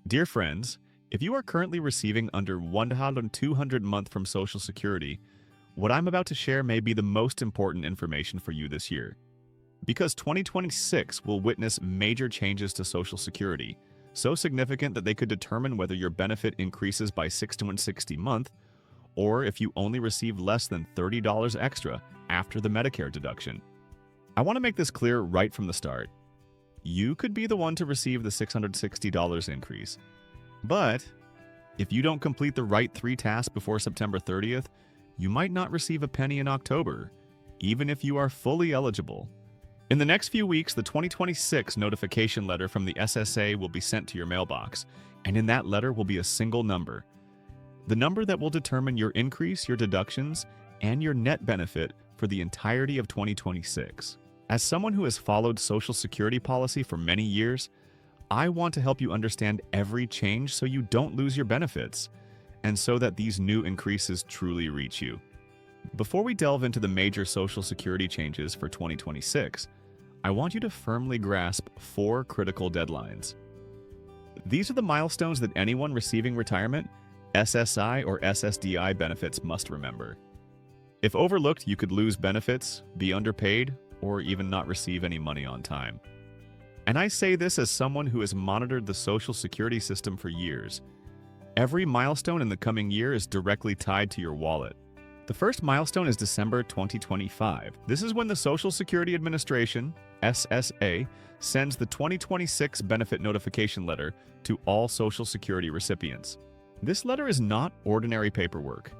Dear friends, if you are currently receiving under 1,200 a month from Social Security, what I'm about to share may be the most important information for you this year. Because 2026 will witness major changes to Social Security, so significant that they could determine whether your benefit increases by $660 a month, or if you only receive less than $30 extra after the Medicare deduction. I want to make this clear right from the start. You could be the one to receive the $660 increase. But if you don't complete the right 3 tasks before September 30th, you might not receive a penny in October, even if you are fully eligible. In the next few weeks, the 2026 notification letter from the SSA will be sent to your mailbox, and in that letter will be a single number. The number that will determine your increase, your deductions, and your net benefit for the entirety of 2026. As someone who has followed Social Security policy for many years, I want to help you understand every change so you don't lose your benefits, and so that these new increases truly reach you. Before we delve into the major Social Security changes for 2026, I want you to firmly grasp 4 critical deadlines. These are the milestones that anyone receiving retirement, SSI or SSDI benefits must remember. If overlooked, you could lose benefits, be underpaid, or even not receive any money on time. And I say this as someone who has monitored the Social Security system for years. Every milestone in the coming year is directly tied to your wallet. The first milestone is December 2025. This is when the Social Security Administration, SSA, sends the 2026 benefit notification letter to all Social Security recipients. This letter is not ordinary paperwork.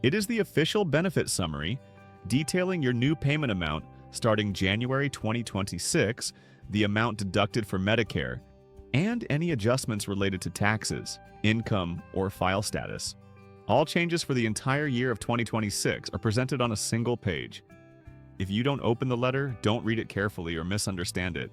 It is the official benefit summary detailing your new payment amount starting January 2026, the amount deducted for Medicare, and any adjustments related to taxes, income, or file status. All changes for the entire year of 2026 are presented on a single page. If you don't open the letter, don't read it carefully, or misunderstand it,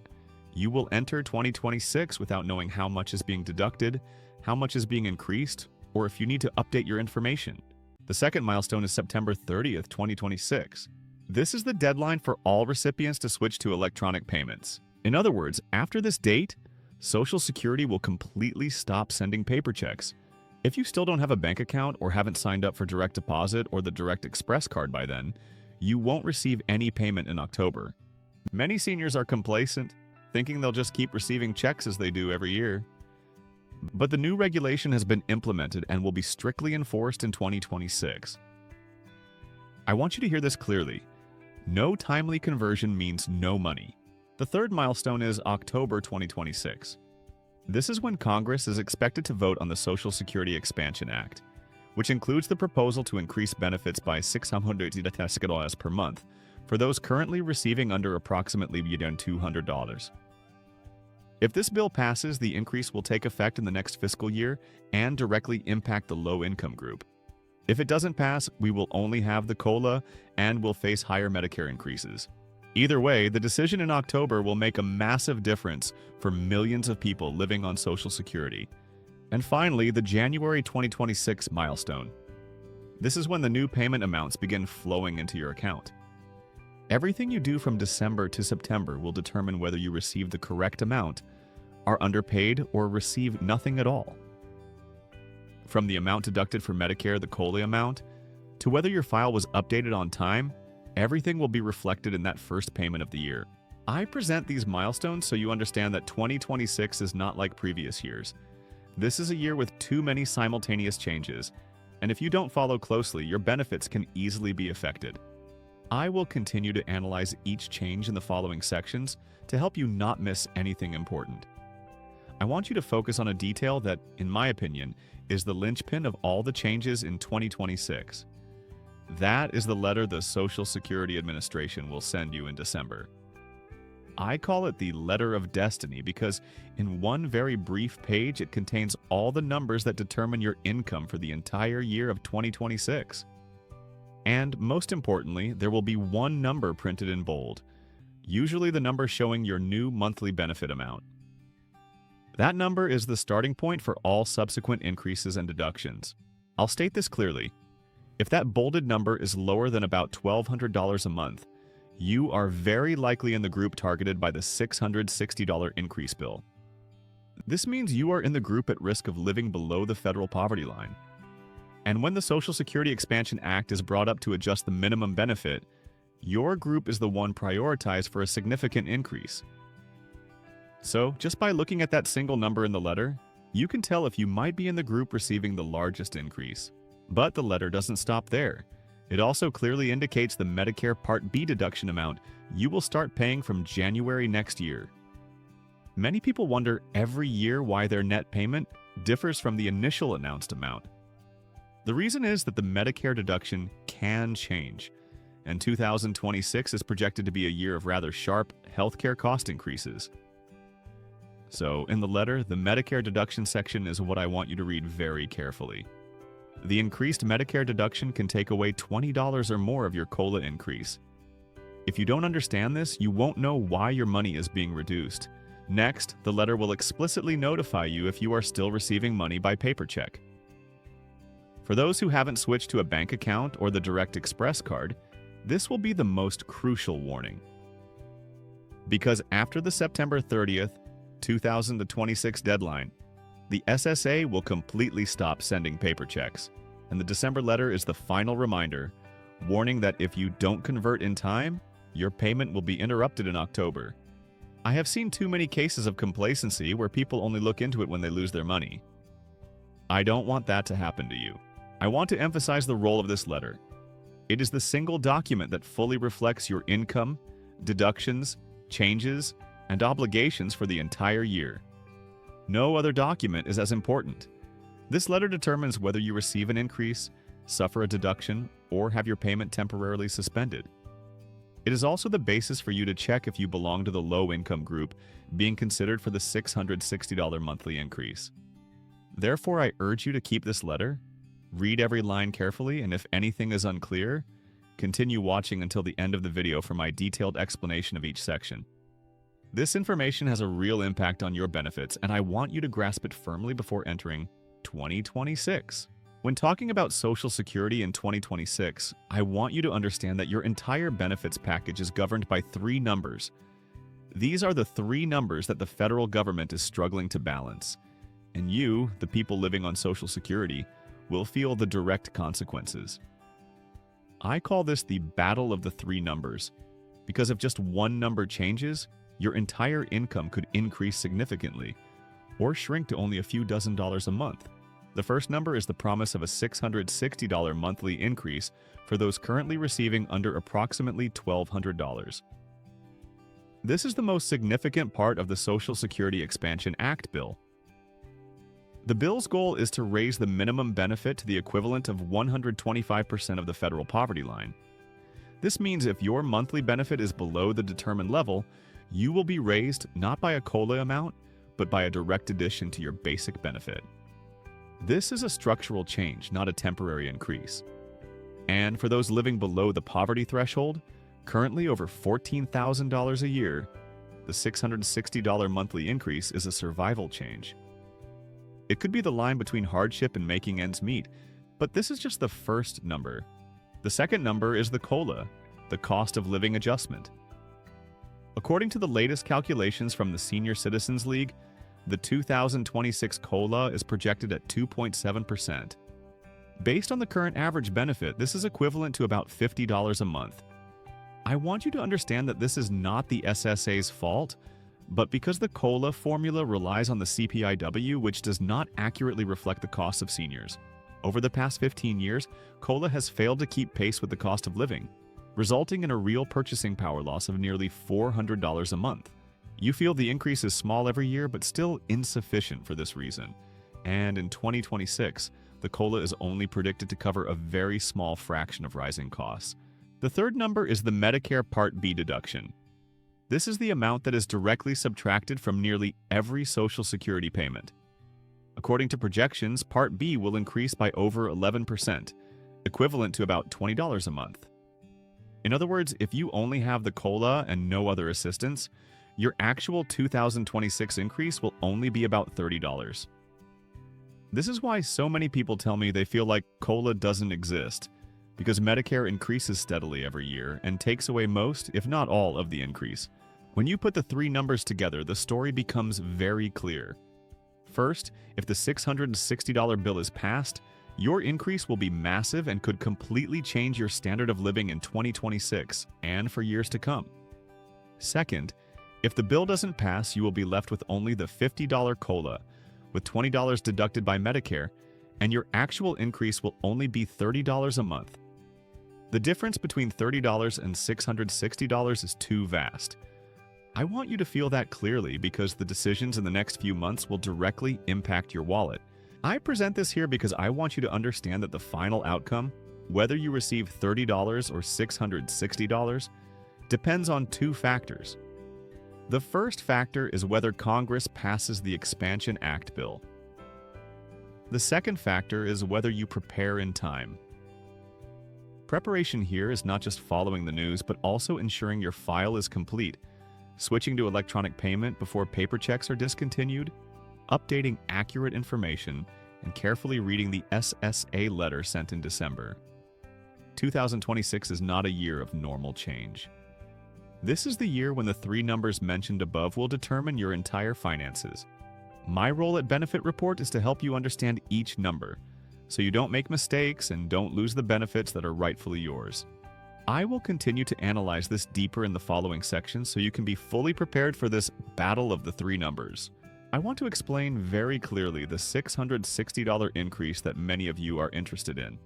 you will enter 2026 without knowing how much is being deducted, how much is being increased, or if you need to update your information. The second milestone is September 30th, 2026. This is the deadline for all recipients to switch to electronic payments. In other words, after this date, Social Security will completely stop sending paper checks. If you still don't have a bank account or haven't signed up for direct deposit or the Direct Express card by then, you won't receive any payment in October. Many seniors are complacent, thinking they'll just keep receiving checks as they do every year. But the new regulation has been implemented and will be strictly enforced in 2026. I want you to hear this clearly. No timely conversion means no money. The third milestone is October 2026. This is when Congress is expected to vote on the Social Security Expansion Act, which includes the proposal to increase benefits by $600 per month for those currently receiving under approximately $200. If this bill passes, the increase will take effect in the next fiscal year and directly impact the low-income group. If it doesn't pass, we will only have the COLA and will face higher Medicare increases. Either way, the decision in October will make a massive difference for millions of people living on Social Security. And finally, the January 2026 milestone. This is when the new payment amounts begin flowing into your account. Everything you do from December to September will determine whether you receive the correct amount, are underpaid, or receive nothing at all. From the amount deducted for Medicare, the COLA amount, to whether your file was updated on time, everything will be reflected in that first payment of the year. I present these milestones so you understand that 2026 is not like previous years. This is a year with too many simultaneous changes, and if you don't follow closely, your benefits can easily be affected. I will continue to analyze each change in the following sections to help you not miss anything important. I want you to focus on a detail that, in my opinion, is the linchpin of all the changes in 2026. That is the letter the Social Security Administration will send you in December. I call it the Letter of Destiny because in one very brief page it contains all the numbers that determine your income for the entire year of 2026. And most importantly, there will be one number printed in bold, usually the number showing your new monthly benefit amount. That number is the starting point for all subsequent increases and deductions. I'll state this clearly. If that bolded number is lower than about $1,200 a month, you are very likely in the group targeted by the $660 increase bill. This means you are in the group at risk of living below the federal poverty line. And when the Social Security Expansion Act is brought up to adjust the minimum benefit, your group is the one prioritized for a significant increase. So, just by looking at that single number in the letter, you can tell if you might be in the group receiving the largest increase. But the letter doesn't stop there. It also clearly indicates the Medicare Part B deduction amount you will start paying from January next year. Many people wonder every year why their net payment differs from the initial announced amount. The reason is that the Medicare deduction can change, and 2026 is projected to be a year of rather sharp healthcare cost increases. So, in the letter, the Medicare deduction section is what I want you to read very carefully. The increased Medicare deduction can take away $20 or more of your COLA increase. If you don't understand this, you won't know why your money is being reduced. Next, the letter will explicitly notify you if you are still receiving money by paper check. For those who haven't switched to a bank account or the Direct Express card, this will be the most crucial warning. Because after the September 30th, 2026 deadline, the SSA will completely stop sending paper checks, and the December letter is the final reminder, warning that if you don't convert in time, your payment will be interrupted in October. I have seen too many cases of complacency where people only look into it when they lose their money. I don't want that to happen to you. I want to emphasize the role of this letter. It is the single document that fully reflects your income, deductions, changes, and obligations for the entire year. No other document is as important. This letter determines whether you receive an increase, suffer a deduction, or have your payment temporarily suspended. It is also the basis for you to check if you belong to the low-income group being considered for the $660 monthly increase. Therefore, I urge you to keep this letter, read every line carefully, and if anything is unclear, continue watching until the end of the video for my detailed explanation of each section. This information has a real impact on your benefits, and I want you to grasp it firmly before entering 2026. When talking about Social Security in 2026, I want you to understand that your entire benefits package is governed by three numbers. These are the three numbers that the federal government is struggling to balance, and you, the people living on Social Security, will feel the direct consequences. I call this the battle of the three numbers, because if just one number changes, your entire income could increase significantly, or shrink to only a few dozen dollars a month. The first number is the promise of a $660 monthly increase for those currently receiving under approximately $1,200. This is the most significant part of the Social Security Expansion Act bill. The bill's goal is to raise the minimum benefit to the equivalent of 125% of the federal poverty line. This means if your monthly benefit is below the determined level, you will be raised not by a COLA amount, but by a direct addition to your basic benefit. This is a structural change, not a temporary increase. And for those living below the poverty threshold, currently over $14,000 a year, the $660 monthly increase is a survival change. It could be the line between hardship and making ends meet, but this is just the first number. The second number is the COLA, the cost of living adjustment. According to the latest calculations from the Senior Citizens League, the 2026 COLA is projected at 2.7%. Based on the current average benefit, this is equivalent to about $50 a month. I want you to understand that this is not the SSA's fault, but because the COLA formula relies on the CPIW, which does not accurately reflect the cost of seniors. Over the past 15 years, COLA has failed to keep pace with the cost of living, resulting in a real purchasing power loss of nearly $400 a month. You feel the increase is small every year, but still insufficient for this reason. And in 2026, the COLA is only predicted to cover a very small fraction of rising costs. The third number is the Medicare Part B deduction. This is the amount that is directly subtracted from nearly every Social Security payment. According to projections, Part B will increase by over 11%, equivalent to about $20 a month. In other words, if you only have the COLA and no other assistance, your actual 2026 increase will only be about $30. This is why so many people tell me they feel like COLA doesn't exist, because Medicare increases steadily every year and takes away most, if not all, of the increase. When you put the three numbers together, the story becomes very clear. First, if the $660 bill is passed, your increase will be massive and could completely change your standard of living in 2026 and for years to come. Second, if the bill doesn't pass, you will be left with only the $50 COLA, with $20 deducted by Medicare, and your actual increase will only be $30 a month. The difference between $30 and $660 is too vast. I want you to feel that clearly because the decisions in the next few months will directly impact your wallet. I present this here because I want you to understand that the final outcome, whether you receive $30 or $660, depends on two factors. The first factor is whether Congress passes the Expansion Act bill. The second factor is whether you prepare in time. Preparation here is not just following the news, but also ensuring your file is complete, switching to electronic payment before paper checks are discontinued, updating accurate information, and carefully reading the SSA letter sent in December. 2026 is not a year of normal change. This is the year when the three numbers mentioned above will determine your entire finances. My role at Benefit Report is to help you understand each number, so you don't make mistakes and don't lose the benefits that are rightfully yours. I will continue to analyze this deeper in the following sections so you can be fully prepared for this battle of the three numbers. I want to explain very clearly the $660 increase that many of you are interested in.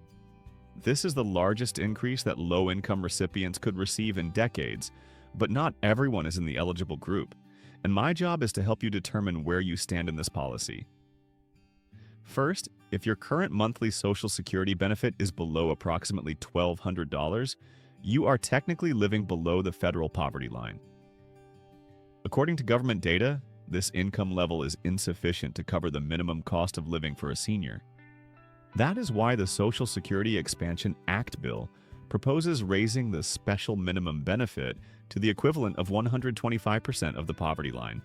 This is the largest increase that low-income recipients could receive in decades, but not everyone is in the eligible group, and my job is to help you determine where you stand in this policy. First, if your current monthly Social Security benefit is below approximately $1,200, you are technically living below the federal poverty line. According to government data, this income level is insufficient to cover the minimum cost of living for a senior. That is why the Social Security Expansion Act bill proposes raising the special minimum benefit to the equivalent of 125% of the poverty line.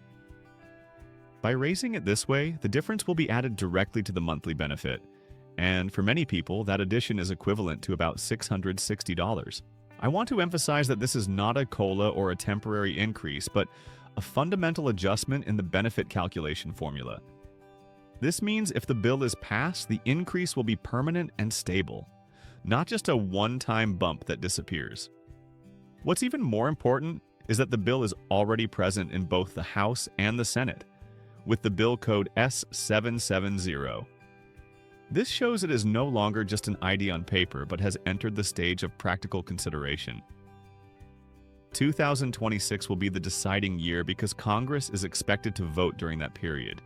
By raising it this way, the difference will be added directly to the monthly benefit, and for many people, that addition is equivalent to about $660. I want to emphasize that this is not a COLA or a temporary increase, but a fundamental adjustment in the benefit calculation formula. This means if the bill is passed, the increase will be permanent and stable, not just a one-time bump that disappears. What's even more important is that the bill is already present in both the House and the Senate, with the bill code S770. This shows it is no longer just an ID on paper, but has entered the stage of practical consideration. 2026 will be the deciding year because Congress is expected to vote during that period.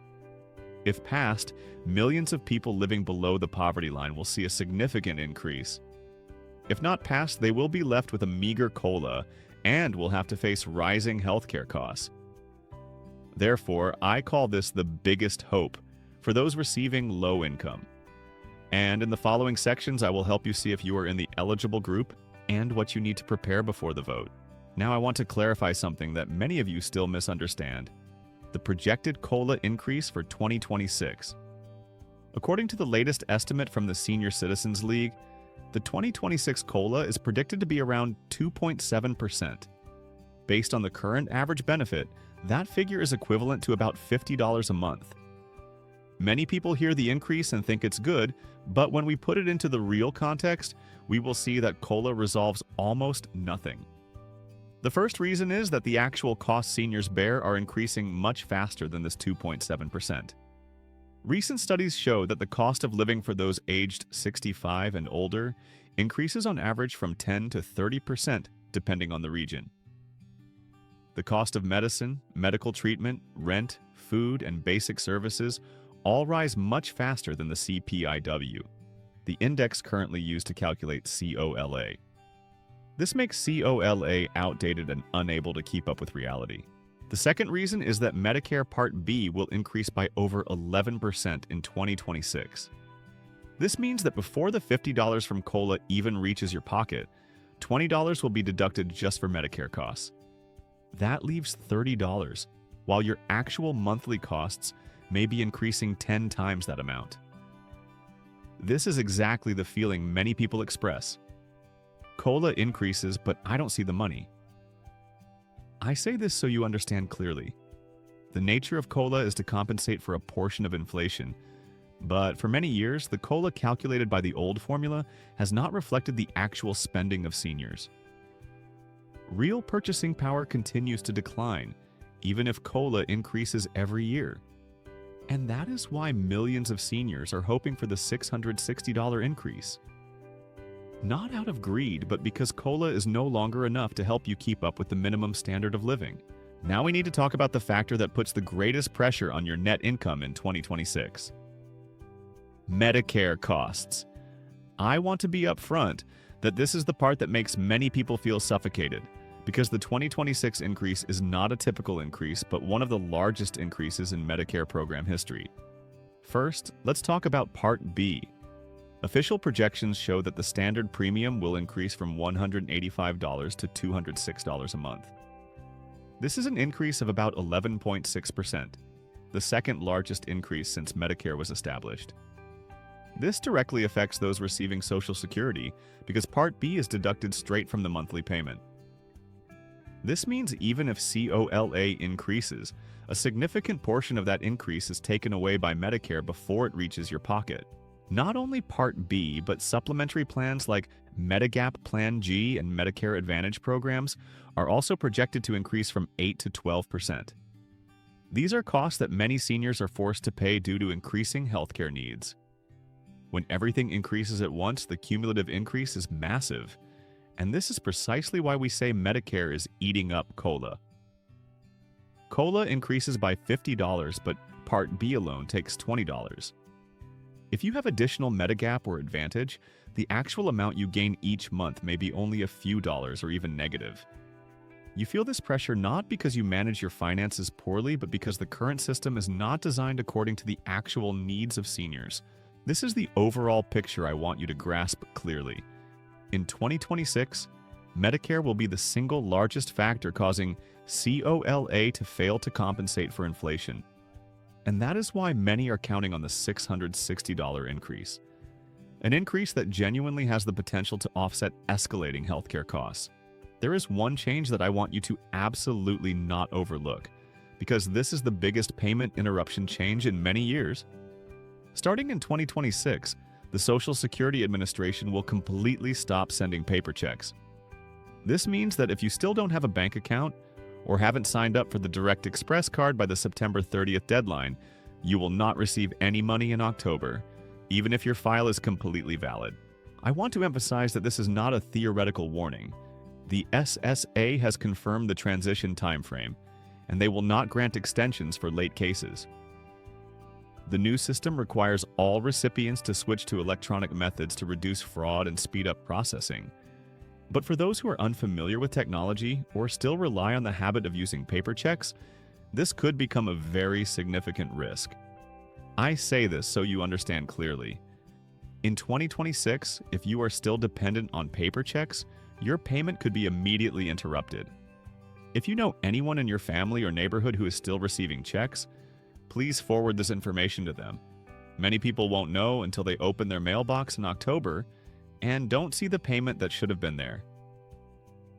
If passed, millions of people living below the poverty line will see a significant increase. If not passed, they will be left with a meager COLA and will have to face rising healthcare costs. Therefore, I call this the biggest hope for those receiving low income. And in the following sections, I will help you see if you are in the eligible group and what you need to prepare before the vote. Now I want to clarify something that many of you still misunderstand: the projected COLA increase for 2026. According to the latest estimate from the Senior Citizens League, the 2026 COLA is predicted to be around 2.7%. Based on the current average benefit, that figure is equivalent to about $50 a month. Many people hear the increase and think it's good, but when we put it into the real context, we will see that COLA resolves almost nothing. The first reason is that the actual costs seniors bear are increasing much faster than this 2.7%. Recent studies show that the cost of living for those aged 65 and older increases on average from 10 to 30% depending on the region. The cost of medicine, medical treatment, rent, food, and basic services all rise much faster than the CPIW, the index currently used to calculate COLA. This makes COLA outdated and unable to keep up with reality. The second reason is that Medicare Part B will increase by over 11% in 2026. This means that before the $50 from COLA even reaches your pocket, $20 will be deducted just for Medicare costs. That leaves $30, while your actual monthly costs may be increasing 10 times that amount. This is exactly the feeling many people express. COLA increases, but I don't see the money. I say this so you understand clearly. The nature of COLA is to compensate for a portion of inflation, but for many years, the COLA calculated by the old formula has not reflected the actual spending of seniors. Real purchasing power continues to decline, even if COLA increases every year. And that is why millions of seniors are hoping for the $660 increase. Not out of greed, but because COLA is no longer enough to help you keep up with the minimum standard of living. Now we need to talk about the factor that puts the greatest pressure on your net income in 2026. Medicare costs. I want to be upfront that this is the part that makes many people feel suffocated, because the 2026 increase is not a typical increase, but one of the largest increases in Medicare program history. First, let's talk about Part B. Official projections show that the standard premium will increase from $185 to $206 a month. This is an increase of about 11.6%, the second largest increase since Medicare was established. This directly affects those receiving Social Security because Part B is deducted straight from the monthly payment. This means even if COLA increases, a significant portion of that increase is taken away by Medicare before it reaches your pocket. Not only Part B, but supplementary plans like Medigap Plan G and Medicare Advantage programs are also projected to increase from 8 to 12%. These are costs that many seniors are forced to pay due to increasing healthcare needs. When everything increases at once, the cumulative increase is massive. And this is precisely why we say Medicare is eating up COLA. COLA increases by $50, but Part B alone takes $20. If you have additional Medigap or Advantage, the actual amount you gain each month may be only a few dollars or even negative. You feel this pressure not because you manage your finances poorly, but because the current system is not designed according to the actual needs of seniors. This is the overall picture I want you to grasp clearly. In 2026, Medicare will be the single largest factor causing COLA to fail to compensate for inflation. And that is why many are counting on the $660 increase. An increase that genuinely has the potential to offset escalating healthcare costs. There is one change that I want you to absolutely not overlook, because this is the biggest payment interruption change in many years. Starting in 2026, the Social Security Administration will completely stop sending paper checks. This means that if you still don't have a bank account or haven't signed up for the Direct Express card by the September 30th deadline, you will not receive any money in October, even if your file is completely valid. I want to emphasize that this is not a theoretical warning. The SSA has confirmed the transition timeframe, and they will not grant extensions for late cases. The new system requires all recipients to switch to electronic methods to reduce fraud and speed up processing. But for those who are unfamiliar with technology or still rely on the habit of using paper checks, this could become a very significant risk. I say this so you understand clearly. In 2026, if you are still dependent on paper checks, your payment could be immediately interrupted. If you know anyone in your family or neighborhood who is still receiving checks, please forward this information to them. Many people won't know until they open their mailbox in October and don't see the payment that should have been there.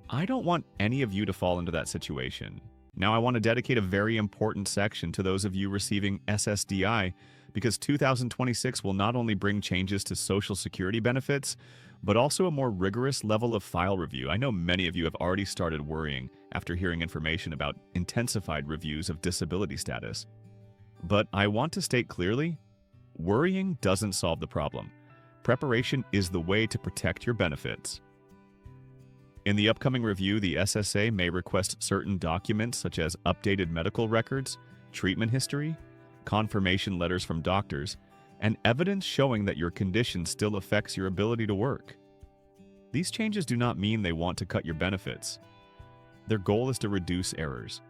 I don't want any of you to fall into that situation. Now I want to dedicate a very important section to those of you receiving SSDI, because 2026 will not only bring changes to Social Security benefits, but also a more rigorous level of file review. I know many of you have already started worrying after hearing information about intensified reviews of disability status. But I want to state clearly, worrying doesn't solve the problem. Preparation is the way to protect your benefits. In the upcoming review, the SSA may request certain documents such as updated medical records, treatment history, confirmation letters from doctors, and evidence showing that your condition still affects your ability to work. These changes do not mean they want to cut your benefits. Their goal is to reduce errors.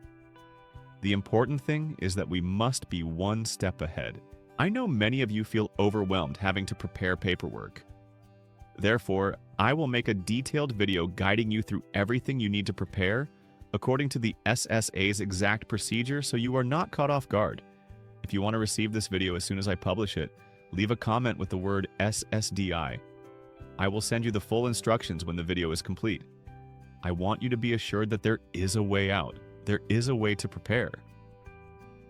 The important thing is that we must be one step ahead. I know many of you feel overwhelmed having to prepare paperwork. Therefore, I will make a detailed video guiding you through everything you need to prepare according to the SSA's exact procedure so you are not caught off guard. If you want to receive this video as soon as I publish it, leave a comment with the word SSDI. I will send you the full instructions when the video is complete. I want you to be assured that there is a way out. There is a way to prepare.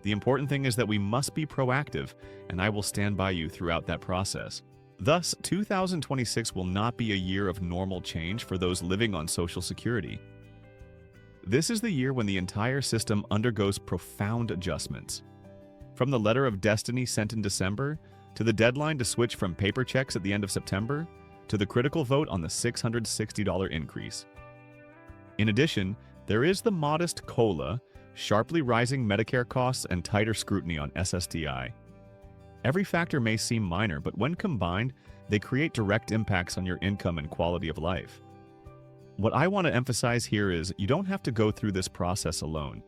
The important thing is that we must be proactive, and I will stand by you throughout that process. Thus, 2026 will not be a year of normal change for those living on Social Security. This is the year when the entire system undergoes profound adjustments. From the letter of destiny sent in December, to the deadline to switch from paper checks at the end of September, to the critical vote on the $660 increase. In addition, there is the modest COLA, sharply rising Medicare costs, and tighter scrutiny on SSDI. Every factor may seem minor, but when combined, they create direct impacts on your income and quality of life. What I want to emphasize here is you don't have to go through this process alone.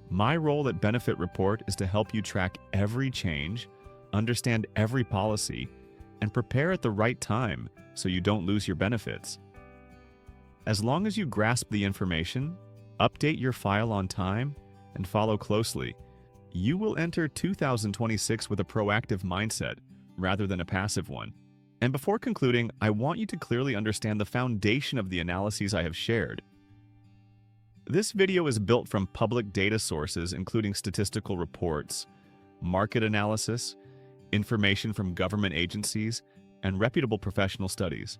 My role at Benefit Report is to help you track every change, understand every policy, and prepare at the right time so you don't lose your benefits. As long as you grasp the information, update your file on time, and follow closely, you will enter 2026 with a proactive mindset rather than a passive one. And before concluding, I want you to clearly understand the foundation of the analyses I have shared. This video is built from public data sources including statistical reports, market analysis, information from government agencies, and reputable professional studies.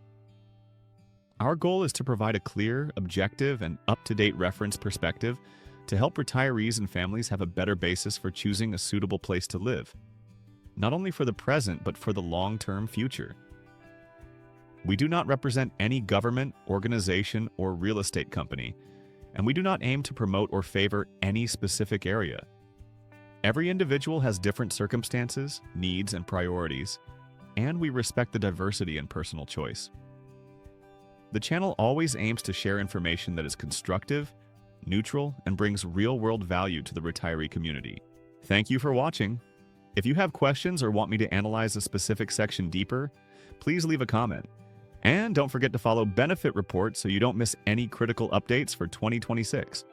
Our goal is to provide a clear, objective, and up-to-date reference perspective to help retirees and families have a better basis for choosing a suitable place to live, not only for the present but for the long-term future. We do not represent any government, organization, or real estate company, and we do not aim to promote or favor any specific area. Every individual has different circumstances, needs, and priorities, and we respect the diversity and personal choice. The channel always aims to share information that is constructive, neutral, and brings real-world value to the retiree community. Thank you for watching. If you have questions or want me to analyze a specific section deeper, please leave a comment. And don't forget to follow Benefit Report so you don't miss any critical updates for 2026.